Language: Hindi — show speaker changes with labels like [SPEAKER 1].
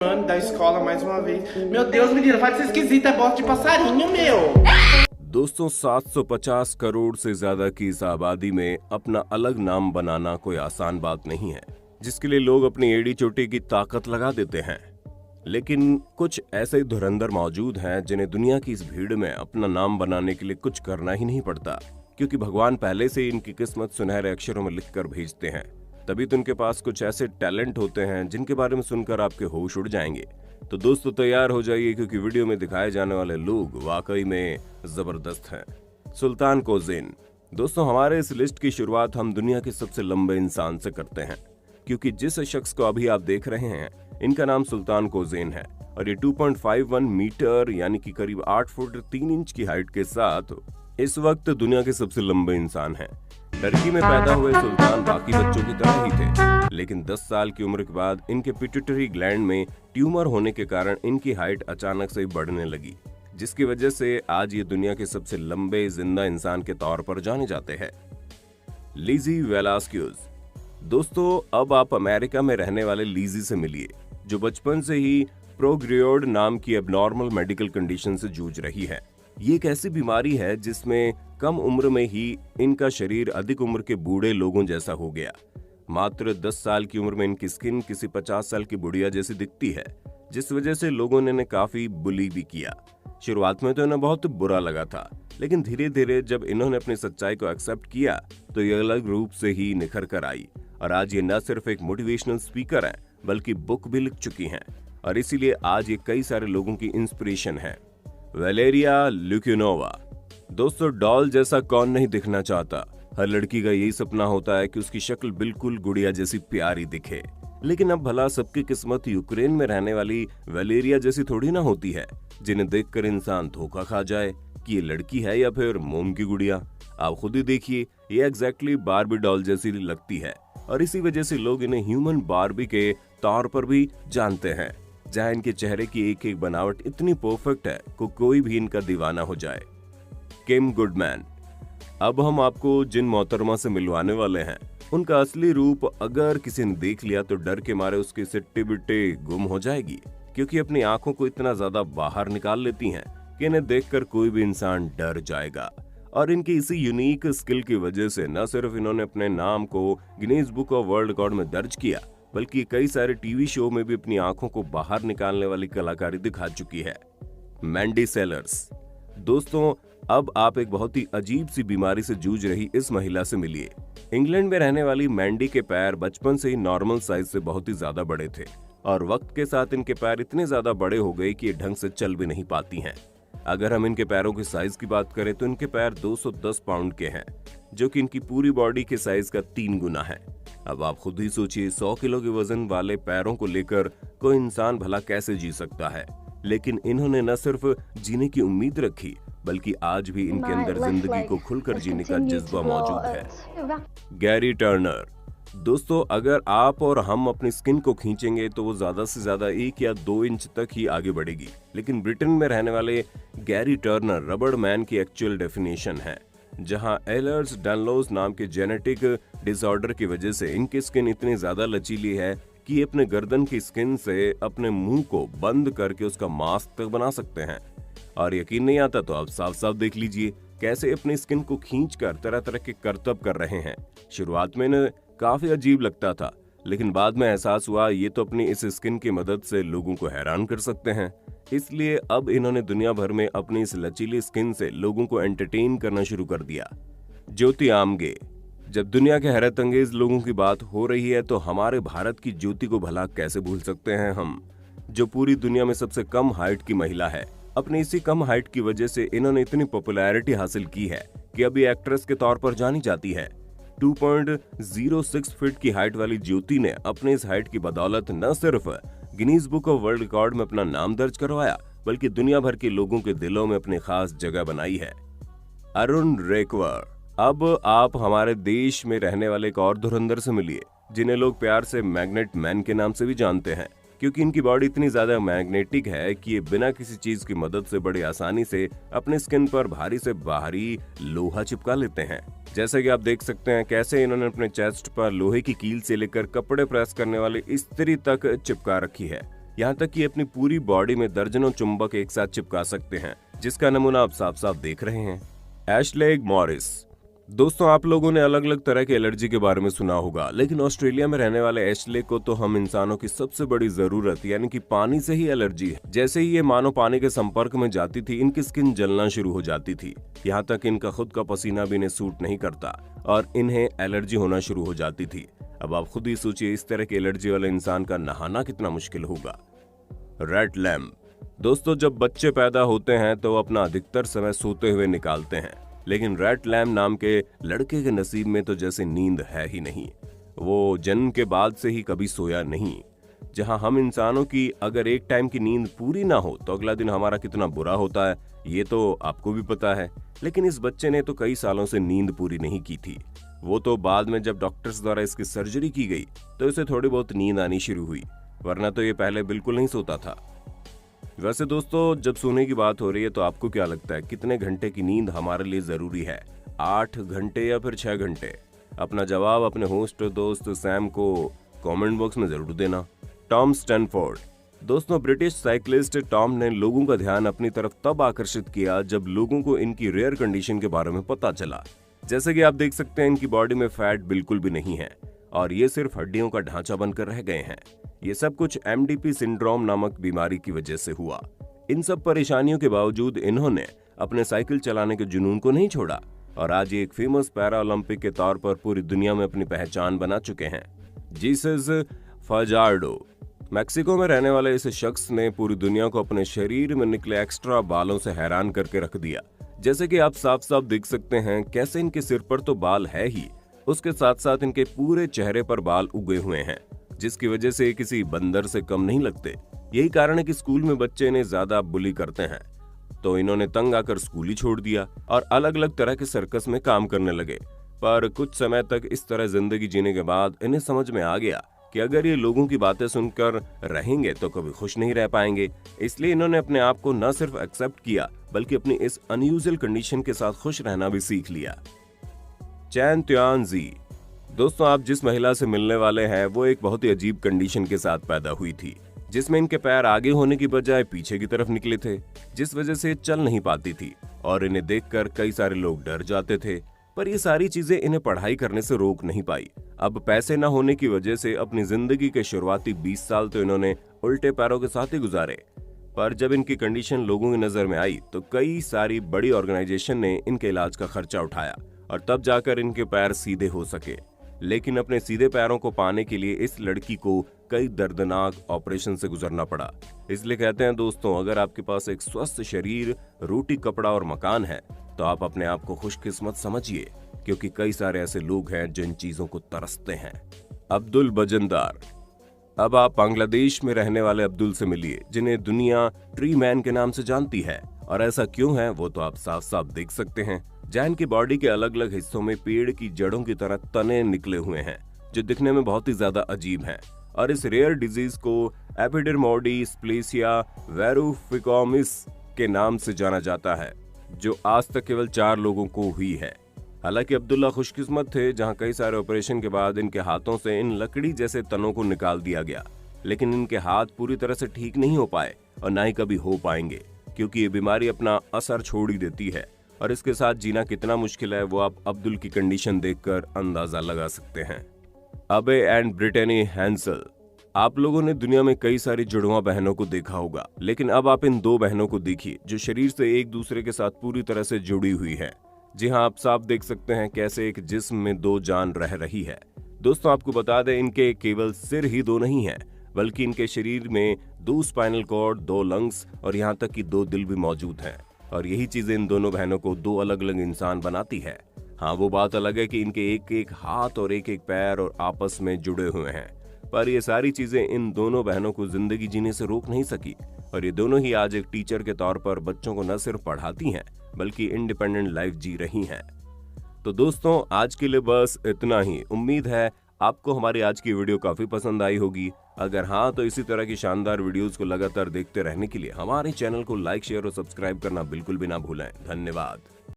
[SPEAKER 1] Da escola mais uma vez. Meu Deus, menina, vai ser esquisita, é bosta de passarinho, meu.
[SPEAKER 2] दोस्तों 750 करोड़ से ज्यादा की इस आबादी में अपना अलग नाम बनाना कोई आसान बात नहीं है, जिसके लिए लोग अपनी एड़ी चोटी की ताकत लगा देते हैं। लेकिन कुछ ऐसे धुरंधर मौजूद हैं जिन्हें दुनिया की इस भीड़ में अपना नाम बनाने के लिए कुछ करना ही नहीं पड़ता, क्योंकि भगवान पहले से ही इनकी किस्मत सुनहरे अक्षरों में लिखकर भेजते हैं। तभी तो उनके पास कुछ ऐसे टैलेंट होते हैं जिनके बारे में सुनकर आपके होश उड़ जाएंगे। तो दोस्तों तैयार हो जाइए, क्योंकि वीडियो में दिखाए जाने वाले लोग वाकई में जबरदस्त हैं। सुल्तान कोज़ेन। दोस्तों हमारे इस लिस्ट की शुरुआत हम दुनिया के सबसे लंबे इंसान से करते हैं, क्योंकि जिस शख्स को अभी आप देख रहे हैं इनका नाम सुल्तान कोज़ेन है और ये 2.51 मीटर यानी कि करीब 8 फुट 3 इंच की हाइट के साथ इस वक्त दुनिया के सबसे लंबे इंसान हैं। टर्की में पैदा हुए सुल्तान बाकी बच्चों की तरह ही थे, लेकिन 10 साल की उम्र के बाद इनके पिट्यूटरी ग्लैंड में ट्यूमर होने के कारण इनकी हाइट अचानक से बढ़ने लगी, जिसकी वजह से आज ये दुनिया के सबसे लंबे जिंदा इंसान के तौर पर जाने जाते हैं। लीजी वेलास्क्यूज। दोस्तों अब आप अमेरिका में रहने वाले लीजी से मिलिए, जो बचपन से ही प्रोग्रियोड नाम की एबनॉर्मल मेडिकल कंडीशन से जूझ रही है। ये एक ऐसी बीमारी है जिसमें कम उम्र में ही इनका शरीर अधिक उम्र के बूढ़े लोगों जैसा हो गया। मात्र 10 साल की उम्र में इनकी स्किन किसी 50 साल की बुढ़िया जैसी दिखती है, जिस वजह से लोगों ने इन्हें काफी बुली भी किया। शुरुआत में तो इन्हें बहुत बुरा लगा था, लेकिन धीरे धीरे जब इन्होंने अपनी सच्चाई को एक्सेप्ट किया तो ये अलग रूप से ही निखर कर आई और आज ये न सिर्फ एक मोटिवेशनल स्पीकर हैं, बल्कि बुक भी लिख चुकी हैं और इसीलिए आज ये कई सारे लोगों की इंस्पिरेशन है। वैलेरिया ल्यूकिनोवा। दोस्तों डॉल जैसा कौन नहीं दिखना चाहता। हर लड़की का यही सपना होता है कि उसकी शक्ल बिल्कुल गुड़िया जैसी प्यारी दिखे, लेकिन अब भला सबकी किस्मत यूक्रेन में रहने वाली वैलेरिया जैसी थोड़ी ना होती है, जिन्हें देखकर इंसान धोखा खा जाए कि ये लड़की है या फिर मोम की गुड़िया। आप खुद ही देखिए, ये एग्जैक्टली बारबी डॉल जैसी लगती है और इसी वजह से लोग इन्हें ह्यूमन बारबी के तौर पर भी जानते हैं, जहां इनके चेहरे की एक एक बनावट इतनी परफेक्ट है कि कोई भी इनका दीवाना हो जाए। किम गुडमैन। अब हम आपको जिन मोहतरमा से मिलवाने वाले हैं उनका असली रूप अगर किसी ने देख लिया तो डर के मारे उसकी सिट्टी बिट्टी गुम हो जाएगी, क्योंकि अपनी आंखों को इतना ज्यादा बाहर निकाल लेती हैं कि इन्हें देखकर कोई भी इंसान डर जाएगा। और इनकी इसी यूनिक स्किल की वजह से न सिर्फ इन्होंने अपने नाम को Guinness book of world record में दर्ज किया, बल्कि कई सारे टीवी शो में भी अपनी आंखों को बाहर निकालने वाली कलाकारी दिखा चुकी है। मैंडी सेलर्स। दोस्तों अब आप एक बहुत ही अजीब सी बीमारी से जूझ रही इस महिला से मिलिए। इंग्लैंड में रहने वाली मैंडी के पैर बचपन से ही नॉर्मल साइज से बहुत ही ज्यादा बड़े थे और वक्त के साथ इनके पैर इतने ज्यादा बड़े हो गए कि ये ढंग से चल भी नहीं पाती हैं। अगर हम इनके पैरों के साइज की बात करें तो इनके पैर 210 पाउंड के हैं, जो कि इनकी पूरी बॉडी के साइज का 3 गुना है। अब आप खुद ही सोचिए, 100 किलो के वजन वाले पैरों को लेकर कोई इंसान भला कैसे जी सकता है। लेकिन इन्होंने न सिर्फ जीने की उम्मीद रखी, बल्कि आज भी इनके अंदर जिंदगी को खुलकर जीने का जज्बा मौजूद है। Gary Turner. दोस्तों अगर आप और हम अपनी स्किन को खींचेंगे तो वो ज्यादा से ज्यादा 1 या 2 इंच तक ही आगे बढ़ेगी, लेकिन ब्रिटेन में रहने वाले गैरी टर्नर रबड़ मैन की एक्चुअल डेफिनेशन है, जहां एलर्स डानलोस नाम के जेनेटिक डिसऑर्डर की वजह से इनकी स्किन इतनी ज्यादा लचीली है कि ये अपने गर्दन की स्किन से अपने मुंह को बंद करके उसका मास्क तक बना सकते हैं। और यकीन नहीं आता तो आप साफ साफ देख लीजिए कैसे अपनी स्किन को खींचकर तरह तरह के करतब कर रहे हैं। शुरुआत में इन्हें काफी अजीब लगता था, लेकिन बाद में एहसास हुआ ये तो अपनी इस स्किन की मदद से लोगों को हैरान कर सकते हैं। इसलिए अब इन्होंने दुनिया भर में अपनी इस लचीली स्किन से लोगों को एंटरटेन करना शुरू कर दिया। ज्योति आमगे। जब दुनिया के हैरत अंगेज लोगों की बात हो रही है तो हमारे भारत की ज्योति को भला कैसे भूल सकते हैं हम, जो पूरी दुनिया में सबसे कम हाइट की महिला है। अपनी इसी कम हाइट की वजह से इन्होंने इतनी पॉपुलैरिटी हासिल की है कि अभी एक्ट्रेस के तौर पर जानी जाती है। 2.06 फीट की हाइट वाली ज्योति ने अपने इस हाइट की बदौलत न सिर्फ Guinness book of world record में अपना नाम दर्ज करवाया, बल्कि दुनिया भर के लोगों के दिलों में अपनी खास जगह बनाई है। अरुण रेकवर। अब आप हमारे देश में रहने वाले एक और धुरंधर से मिलिए, जिन्हें लोग प्यार से मैग्नेट मैन के नाम से भी जानते हैं, क्योंकि इनकी बॉडी इतनी ज्यादा मैग्नेटिक है कि ये बिना किसी चीज की मदद से बड़ी आसानी से अपने स्किन पर भारी से बाहरी लोहा चिपका लेते हैं। जैसा कि आप देख सकते हैं कैसे इन्होंने अपने चेस्ट पर लोहे की कील से लेकर कपड़े प्रेस करने वाली इस्त्री तक चिपका रखी है। यहाँ तक कि अपनी पूरी बॉडी में दर्जनों चुंबक एक साथ चिपका सकते हैं, जिसका नमूना आप साफ साफ देख रहे हैं। Ashley Morris. दोस्तों, आप लोगों ने अलग अलग तरह की एलर्जी के बारे में सुना होगा, लेकिन ऑस्ट्रेलिया में रहने वाले एशले को तो हम इंसानों की सबसे बड़ी जरूरत यानी कि पानी से ही एलर्जी है। जैसे ही ये मानो पानी के संपर्क में जाती थी, इनकी स्किन जलना शुरू हो जाती थी। यहाँ तक इनका खुद का पसीना भी इन्हें सूट नहीं करता और इन्हें एलर्जी होना शुरू हो जाती थी। अब आप खुद ही सोचिए, इस तरह की एलर्जी वाले इंसान का नहाना कितना मुश्किल होगा। Red lamp. दोस्तों, जब बच्चे पैदा होते हैं तो अपना अधिकतर समय सोते हुए निकालते हैं, लेकिन रेड लैम्प नाम के लड़के के नसीब में तो जैसे नींद है ही नहीं। वो जन्म के बाद से ही कभी सोया नहीं। जहां हम इंसानों की अगर एक टाइम की नींद पूरी ना हो तो अगला दिन हमारा कितना बुरा होता है, ये तो आपको भी पता है। लेकिन इस बच्चे ने तो कई सालों से नींद पूरी नहीं की थी। वो तो बाद में जब डॉक्टर्स द्वारा इसकी सर्जरी की गई तो इसे थोड़ी बहुत नींद आनी शुरू हुई, वरना तो ये पहले बिल्कुल नहीं सोता था। वैसे दोस्तों, जब सोने की बात हो रही है तो आपको क्या लगता है कितने घंटे की नींद हमारे लिए जरूरी है? 8 घंटे या फिर 6 घंटे? अपना जवाब अपने होस्ट दोस्त सैम को कमेंट बॉक्स में जरूर देना। Tom Stanford. दोस्तों, ब्रिटिश साइकिलिस्ट टॉम ने लोगों का ध्यान अपनी तरफ तब आकर्षित किया जब लोगों को इनकी रेयर कंडीशन के बारे में पता चला। जैसे कि आप देख सकते हैं, इनकी बॉडी में फैट बिल्कुल भी नहीं है और ये सिर्फ हड्डियों का ढांचा बनकर रह गए हैं। ये सब कुछ MDP सिंड्रोम नामक बीमारी की वजह से हुआ। इन सब परेशानियों के बावजूद इन्होंने अपने साइकिल चलाने के जुनून को नहीं छोड़ा और आज ये एक फेमस पैरा ओलंपिक के तौर पर पूरी दुनिया में अपनी पहचान बना चुके हैं। जीसस फजार्डो। मैक्सिको में रहने वाले इस शख्स ने पूरी दुनिया को अपने शरीर में निकले एक्स्ट्रा बालों से हैरान करके रख दिया। जैसे कि आप साफ साफ देख सकते हैं, कैसे इनके सिर पर तो बाल है ही, उसके साथ साथ इनके पूरे चेहरे पर बाल उगे हुए हैं, जिसकी वजह से किसी बंदर से कम नहीं लगते। यही कारण है कि स्कूल में बच्चे इन्हें ज्यादा बुली करते हैं, तो इन्होंने तंग आकर स्कूल ही छोड़ दिया और अलग अलग तरह के सर्कस में काम करने लगे। पर कुछ समय तक इस तरह जिंदगी जीने के बाद इन्हें समझ में आ गया कि अगर ये लोगों की बातें सुनकर रहेंगे तो कभी खुश नहीं रह पाएंगे। इसलिए इन्होंने अपने आप को न सिर्फ एक्सेप्ट किया बल्कि अपनी इस अनयूजुअल कंडीशन के साथ खुश रहना भी सीख लिया। चैन त्यान जी। दोस्तों, आप जिस महिला से मिलने वाले हैं वो एक बहुत ही अजीब कंडीशन के साथ पैदा हुई थी, जिसमें इनके पैर आगे होने की बजाय पीछे की तरफ निकले थे, जिस वजह से चल नहीं पाती थी और इन्हें देखकर कई सारे लोग डर जाते थे। पर ये सारी चीजें इन्हें पढ़ाई करने से रोक नहीं पाई। अब पैसे न होने की वजह से अपनी जिंदगी के शुरुआती 20 साल तो इन्होंने उल्टे पैरों के साथ ही गुजारे। पर जब इनकी कंडीशन लोगों की नजर में आई तो कई सारी बड़ी ऑर्गेनाइजेशन ने इनके इलाज का खर्चा उठाया और तब जाकर इनके पैर सीधे हो सके। लेकिन अपने सीधे पैरों को पाने के लिए इस लड़की को कई दर्दनाक ऑपरेशन से गुजरना पड़ा। इसलिए कहते हैं दोस्तों, अगर आपके पास एक स्वस्थ शरीर, रोटी, कपड़ा और मकान है तो आप अपने आप को खुशकिस्मत समझिए, क्योंकि कई सारे ऐसे लोग हैं जो इन चीजों को तरसते हैं। अब्दुल बजनदार। अब आप बांग्लादेश में रहने वाले अब्दुल से मिलिए, जिन्हें दुनिया ट्री मैन के नाम से जानती है। और ऐसा क्यों है वो तो आप साफ साफ देख सकते हैं। जहां इनकी बॉडी के अलग अलग हिस्सों में पेड़ की जड़ों की तरह तने निकले हुए हैं, जो दिखने में बहुत ही ज्यादा अजीब हैं। और इस रेयर डिजीज को एपिडर्मोडिस्प्लेसिया वेरुफिकोमिस के नाम से जाना जाता है, जो आज तक केवल 4 लोगों को हुई है। हालांकि अब्दुल्ला खुशकिस्मत थे, जहां कई सारे ऑपरेशन के बाद इनके हाथों से इन लकड़ी जैसे तनों को निकाल दिया गया, लेकिन इनके हाथ पूरी तरह से ठीक नहीं हो पाए और ना ही कभी हो पाएंगे, क्योंकि ये बीमारी अपना असर छोड़ ही देती है और इसके साथ जीना कितना मुश्किल है वो आप अब्दुल की कंडीशन देखकर अंदाजा लगा सकते हैं। अबे एंड ब्रिटेनी हैंसल। आप लोगों ने दुनिया में कई सारी जुड़वा बहनों को देखा होगा, लेकिन अब आप इन 2 बहनों को देखिए जो शरीर से एक दूसरे के साथ पूरी तरह से जुड़ी हुई है। जी हाँ, आप साफ देख सकते हैं कैसे एक जिस्म में 2 जान रह रही है। दोस्तों, आपको बता दें, इनके केवल सिर ही 2 नहीं है, बल्कि इनके शरीर में 2 स्पाइनल कॉर्ड, 2 लंग्स और यहाँ तक कि 2 दिल भी मौजूद हैं। और यही चीजें इन दोनों बहनों को 2 अलग अलग इंसान बनाती है। हाँ, वो बात अलग है कि इनके एक एक हाथ और एक एक पैर और आपस में जुड़े हुए हैं, पर ये सारी चीजें इन दोनों बहनों को जिंदगी जीने से रोक नहीं सकी और ये दोनों ही आज एक टीचर के तौर पर बच्चों को न सिर्फ पढ़ाती हैं बल्कि इंडिपेंडेंट लाइफ जी रही हैं। तो दोस्तों, आज के लिए बस इतना ही। उम्मीद है आपको हमारी आज की वीडियो काफी पसंद आई होगी। अगर हाँ, तो इसी तरह की शानदार वीडियोस को लगातार देखते रहने के लिए हमारे चैनल को लाइक, शेयर और सब्सक्राइब करना बिल्कुल भी ना भूलें। धन्यवाद।